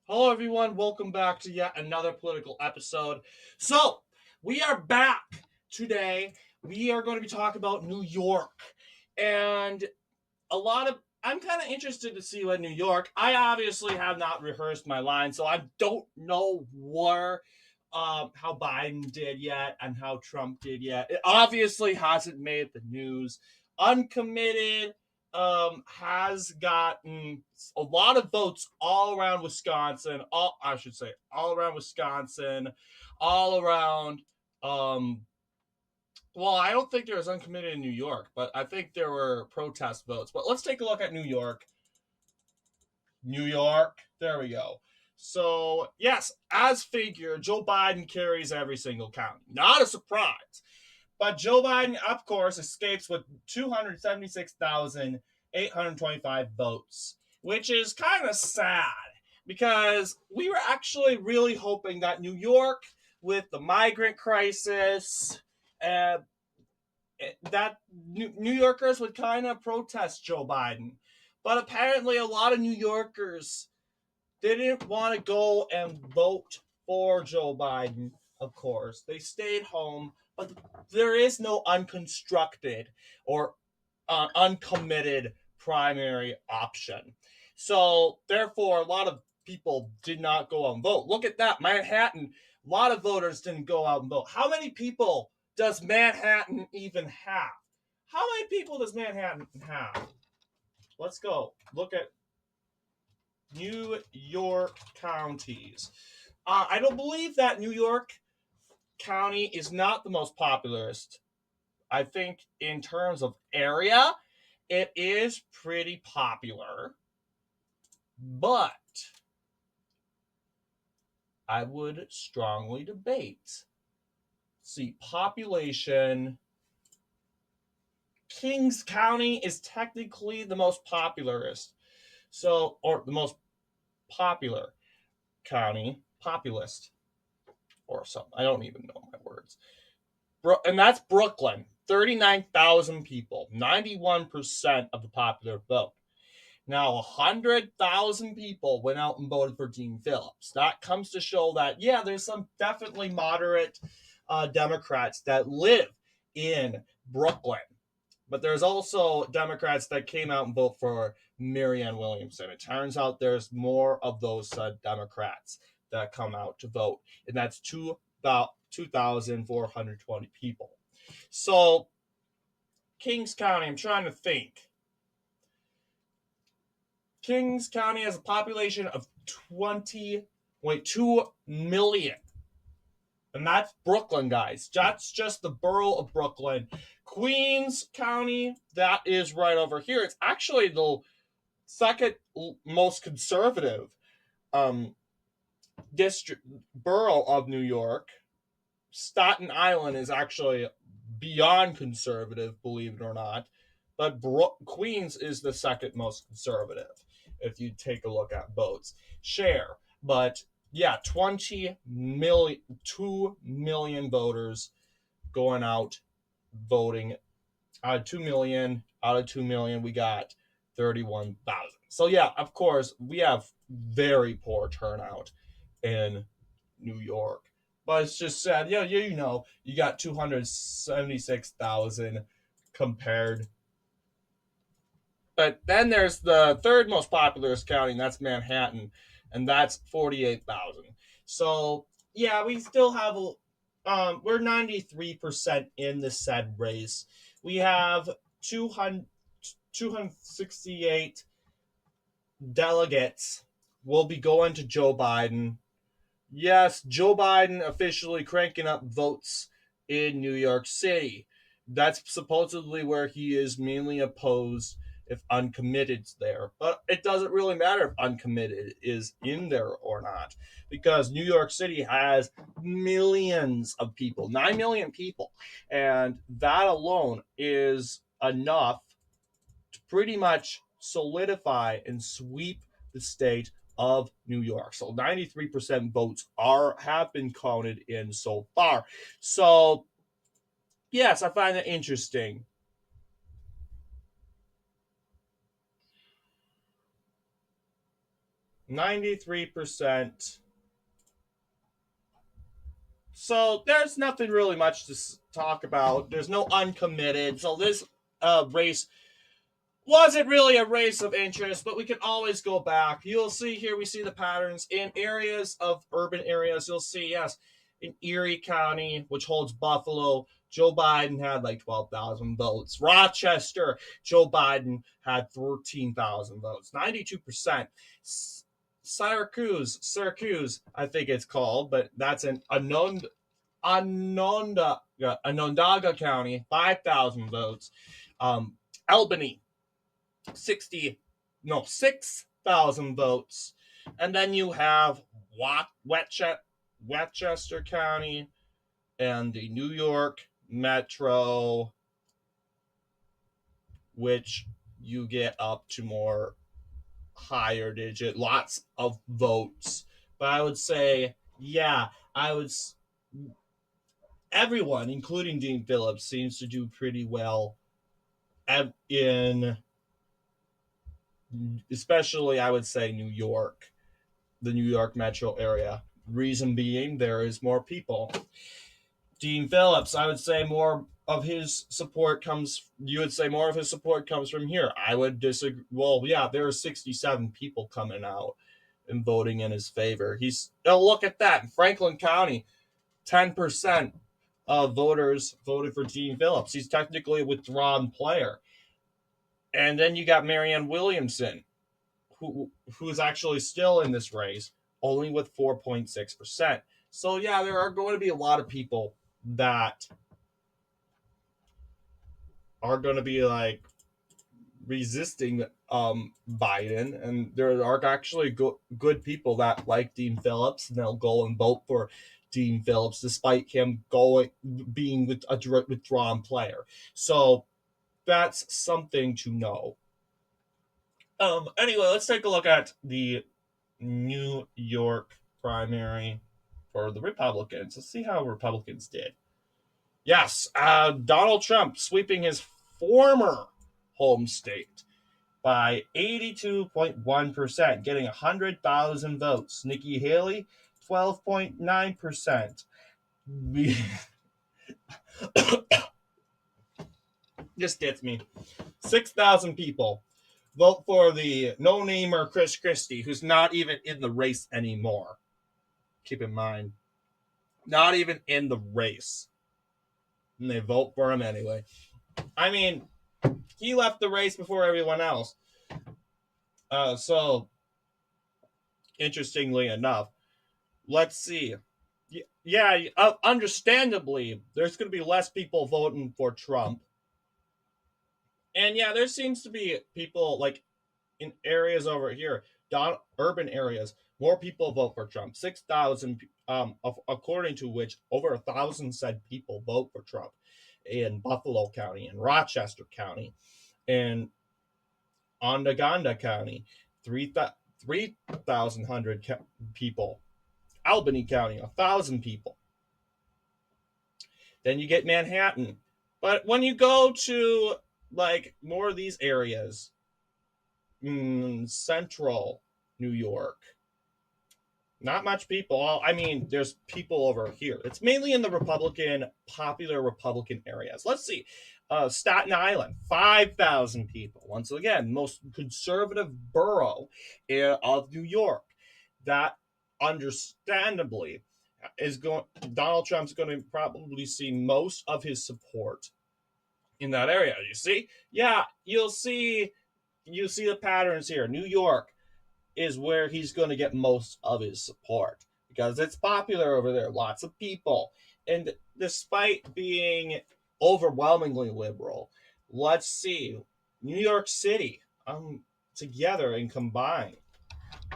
Hello, everyone. Welcome back to yet another political episode. So, we are back today. We are going to be talking about New York. And I'm kind of interested to see what New York. I obviously have not rehearsed my line, so I don't know how Biden did yet and how Trump did yet. It obviously hasn't made the news. Uncommitted has gotten a lot of votes all around Wisconsin. All around Wisconsin, all around. Um, well, I don't think there was uncommitted in New York, but I think there were protest votes. But let's take a look at New York. New York. There we go. So, yes, as figured, Joe Biden carries every single county. Not a surprise. But Joe Biden, of course, escapes with 276,825 votes, which is kind of sad because we were actually really hoping that New York, with the migrant crisis, uh, that New Yorkers would kind of protest Joe Biden. But apparently, a lot of New Yorkers didn't want to go and vote for Joe Biden, of course. They stayed home, but there is no unconstructed or uncommitted primary option. So, therefore, a lot of people did not go out and vote. Look at that. Manhattan, a lot of voters didn't go out and vote. How many people does Manhattan even have? How many people does Manhattan have? Let's go. Look at New York counties. I don't believe that New York County is not the most populous. I think in terms of area, it is pretty popular, but I would strongly debate. See, population. Kings County is technically the most popularist. So, or the most popular county, populist, or something. I don't even know my words. And that's Brooklyn. 39,000 people, 91% of the popular vote. Now, 100,000 people went out and voted for Dean Phillips. That comes to show that, yeah, there's some definitely moderate Democrats that live in Brooklyn. But there's also Democrats that came out and vote for Marianne Williamson. It turns out there's more of those Democrats that come out to vote, and that's about 2,420 people. So, Kings County, I'm trying to think. Kings County has a population of 20.2 million. And that's Brooklyn, guys. That's just the borough of Brooklyn. Queens County, that is right over here. It's actually the second most conservative um, district borough of New York. Staten Island is actually beyond conservative, believe it or not. But Queens is the second most conservative if you take a look at votes share. But yeah, 20 million, 2 million voters going out voting. Out of 2 million, we got 31,000. So yeah, of course, we have very poor turnout in New York. But it's just sad. Yeah, you got 276,000 compared. But then there's the third most populous county, and that's Manhattan, and that's 48,000. So yeah, we still have we're 93% in the said race. We have 268 delegates will be going to Joe Biden. Yes, Joe Biden officially cranking up votes in New York City. That's supposedly where he is mainly opposed if uncommitted's there. But it doesn't really matter if uncommitted is in there or not because New York City has millions of people, 9 million people. And that alone is enough to pretty much solidify and sweep the state of New York. So 93% votes have been counted in so far. So yes, I find that interesting. 93%. So there's nothing really much to talk about. There's no uncommitted. So this race wasn't really a race of interest, but we can always go back. You'll see here, we see the patterns in areas of urban areas. You'll see, yes, in Erie County, which holds Buffalo, Joe Biden had like 12,000 votes. Rochester, Joe Biden had 13,000 votes, 92%. Syracuse, I think it's called, but that's an Onondaga County, 5,000 votes. Albany, 6,000 votes. And then you have Westchester County and the New York Metro, which you get up to more higher digit, lots of votes. But I would say, yeah, I would. Everyone, including Dean Phillips, seems to do pretty well in, especially I would say New York, the New York metro area. Reason being, there is more people. Dean Phillips, I would say more of his support comes. You would say more of his support comes from here. I would disagree. Well, yeah, there are 67 people coming out and voting in his favor. Look at that in Franklin County, 10% of voters voted for Dean Phillips. He's technically a withdrawn player. And then you got Marianne Williamson, who is actually still in this race, only with 4.6%. So yeah, there are going to be a lot of people that are going to be like resisting Biden, and there are actually good people that like Dean Phillips, and they'll go and vote for Dean Phillips despite him being with a direct withdrawn player. So that's something to know. Anyway, let's take a look at the New York primary for the Republicans. Let's see how Republicans did. Yes, Donald Trump sweeping his former home state by 82.1%, getting 100,000 votes. Nikki Haley, 12.9%. This gets me. 6,000 people vote for the no-namer Chris Christie, who's not even in the race anymore. Keep in mind, not even in the race. And they vote for him anyway. I mean, he left the race before everyone else. So, interestingly enough, let's see. Yeah, understandably, there's going to be less people voting for Trump. And yeah, there seems to be people like in areas over here, urban areas, more people vote for Trump. 6,000, according to which over 1,000 said people vote for Trump in Buffalo County, in Rochester County, in Onondaga County, 3,000 people. Albany County, 1,000 people. Then you get Manhattan. But when you go to like more of these areas, central New York, not much people. I mean, there's people over here. It's mainly in the popular Republican areas. Let's see. Staten Island, 5,000 people. Once again, most conservative borough of New York. That understandably is going. Donald Trump's going to probably see most of his support in that area. You see? Yeah, you'll see. You see the patterns here. New York is where he's going to get most of his support because it's popular over there. Lots of people. And despite being overwhelmingly liberal, let's see. New York City, together and combined.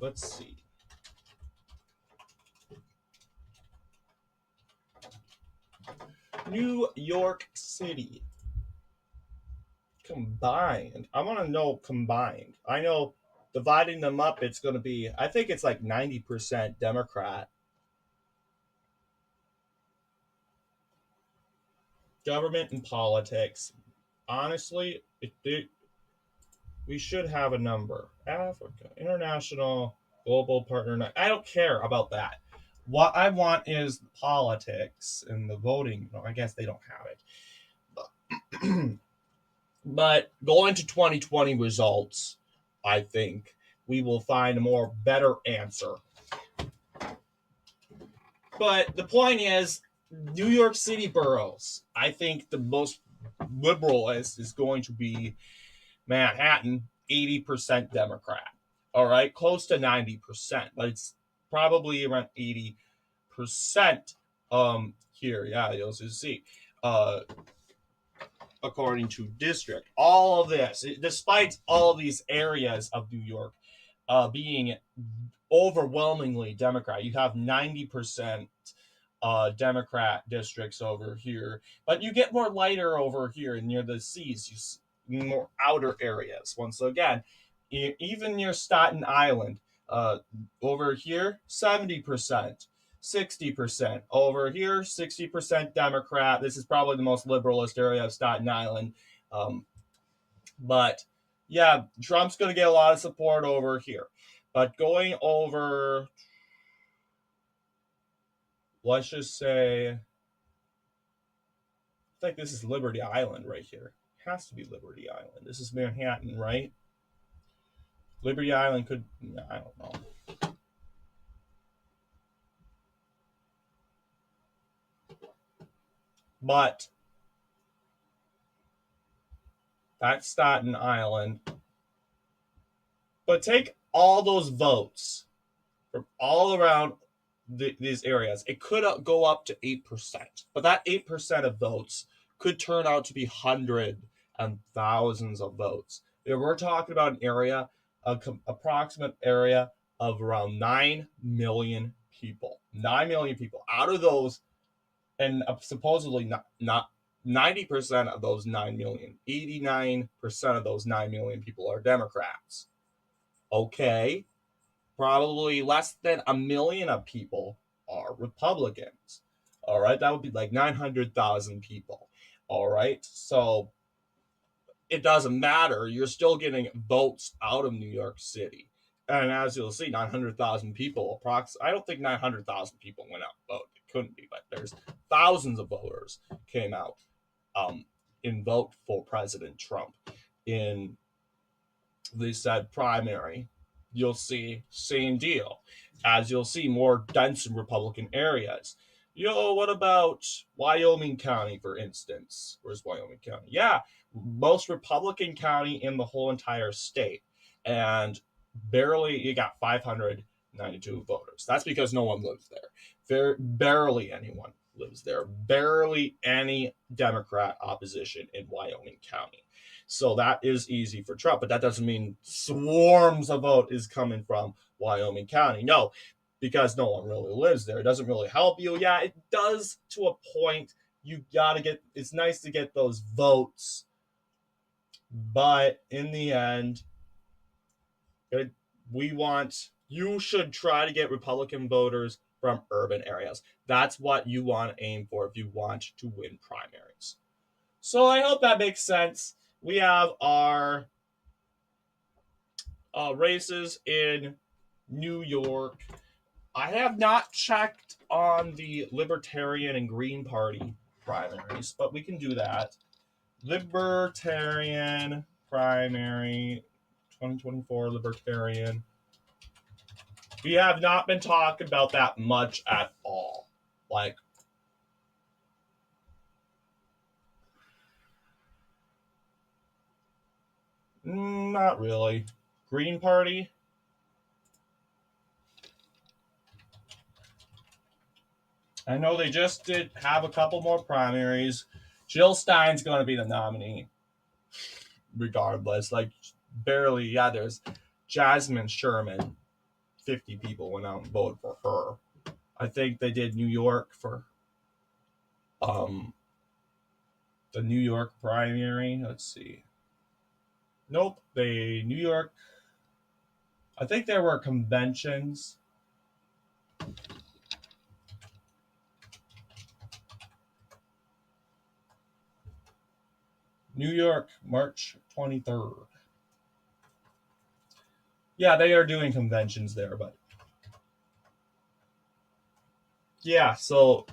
Let's see. New York City combined. I want to know combined. I know dividing them up, it's going to be, I think it's like 90% Democrat. Government and politics. Honestly, we should have a number. Africa, international. Global partner. I don't care about that. What I want is politics and the voting. I guess they don't have it. But going to 2020 results, I think we will find a more better answer. But the point is, New York City boroughs. I think the most liberal is going to be Manhattan, 80% Democrat. All right, close to 90%, but it's probably around 80% here. Yeah, you'll see. According to district, all of this, despite all of these areas of New York being overwhelmingly Democrat, you have 90% Democrat districts over here, but you get more lighter over here near the seas. You more outer areas. Once again, even near Staten Island, uh, over here 70%, 60% over here 60% Democrat. This is probably the most liberalist area of Staten Island, um, but yeah, Trump's going to get a lot of support over here. But going over, let's just say, I think this is Liberty Island right here. It has to be Liberty Island. This is Manhattan, right? Liberty Island could, I don't know. But that's Staten Island. But take all those votes from all around these areas. It could go up to 8%. But that 8% of votes could turn out to be hundreds and thousands of votes. If we're talking about an area, an approximate area of around 9 million people. 9 million people. Out of those, and supposedly not 90% of those 9 million, 89% of those 9 million people are Democrats. Okay. Probably less than a million of people are Republicans. All right. That would be like 900,000 people. All right. So it doesn't matter. You're still getting votes out of New York City. And as you'll see, 900,000 people, I don't think 900,000 people went out and voted. It couldn't be, but there's thousands of voters came out um, and vote for President Trump in the said primary. You'll see same deal. As you'll see more dense Republican areas. What about Wyoming County, for instance? Where's Wyoming County? Yeah, most Republican county in the whole entire state. And barely, you got 592 voters. That's because no one lives there. Barely anyone lives there. Barely any Democrat opposition in Wyoming County. So that is easy for Trump, but that doesn't mean swarms of vote is coming from Wyoming County. No, because no one really lives there. It doesn't really help you. Yeah, it does to a point. You got to get, it's nice to get those votes, but in the end, you should try to get Republican voters from urban areas. That's what you want to aim for if you want to win primaries. So I hope that makes sense. We have our races in New York. I have not checked on the Libertarian and Green Party primaries, but we can do that. Libertarian primary 2024 Libertarian. We have not been talking about that much at all. Like, not really. Green Party. I know they just did have a couple more primaries. Jill Stein's going to be the nominee, regardless. Like, barely, yeah, there's Jasmine Sherman. 50 people went out and voted for her. I think they did New York for um the New York primary. Let's see. Nope, New York. I think there were conventions. New York, March 23rd. Yeah, they are doing conventions there, but yeah, so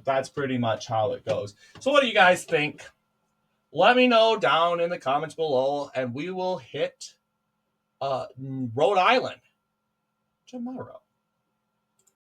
that's pretty much how it goes. So what do you guys think? Let me know down in the comments below, and we will hit Rhode Island tomorrow.